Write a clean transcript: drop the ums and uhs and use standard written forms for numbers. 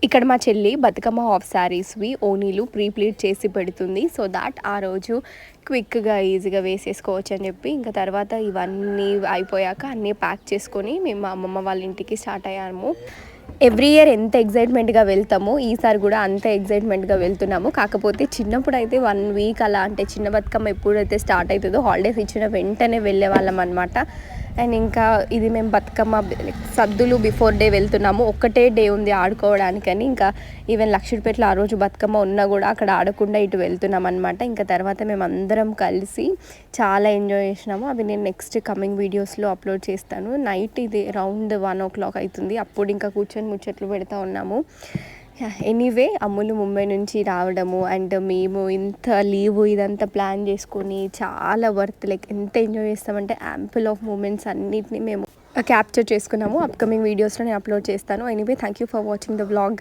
ఇక్కడ మా చెల్లి బతుకమ్మ హాఫ్ శారీస్వి ఓనీలు ప్లీట్ చేసి పెడుతుంది. సో దాట్ ఆ రోజు క్విక్గా ఈజీగా వేసేసుకోవచ్చు అని చెప్పి ఇంకా తర్వాత ఇవన్నీ అయిపోయాక అన్నీ ప్యాక్ చేసుకొని మేము మా అమ్మమ్మ వాళ్ళ ఇంటికి స్టార్ట్ అయ్యాము. ఎవ్రీ ఇయర్ ఎంత ఎగ్జైట్మెంట్గా వెళ్తామో ఈసారి కూడా అంత ఎగ్జైట్మెంట్గా వెళ్తున్నాము. కాకపోతే చిన్నప్పుడు అయితే 1 వీక్ అలా, అంటే చిన్న బతుకమ్మ ఎప్పుడైతే స్టార్ట్ అవుతుందో హాలిడేస్ ఇచ్చిన వెంటనే వెళ్ళే వాళ్ళం అనమాట. అండ్ ఇంకా ఇది మేము బతుకమ్మ సద్దులు బిఫోర్ డే వెళ్తున్నాము. ఒక్కటే డే ఉంది ఆడుకోవడానికని. ఇంకా ఈవెన్ లక్షడిపేటలో ఆ రోజు బతుకమ్మ ఉన్నా కూడా అక్కడ ఆడకుండా ఇటు వెళ్తున్నాం అనమాట. ఇంకా తర్వాత మేము అందరం కలిసి చాలా ఎంజాయ్ చేసినాము. అవి నేను నెక్స్ట్ కమింగ్ వీడియోస్లో అప్లోడ్ చేస్తాను. నైట్ ఇది అరౌండ్ 1 o'clock అవుతుంది. అప్పుడు ఇంకా కూర్చొని ముచ్చట్లు పెడతా ఉన్నాము. ఎనీవే అమ్ములు ముంబై నుంచి రావడము అండ్ మేము ఇంత లీవ్ ఇదంతా ప్లాన్ చేసుకొని చాలా వర్త్, లైక్ ఎంత ఎంజాయ్ చేస్తామంటే యాంపుల్ ఆఫ్ మూమెంట్స్ అన్నిటిని మేము క్యాప్చర్ చేసుకున్నాము. అప్కమింగ్ వీడియోస్లో నేను అప్లోడ్ చేస్తాను. Anyway thank you for watching the vlog.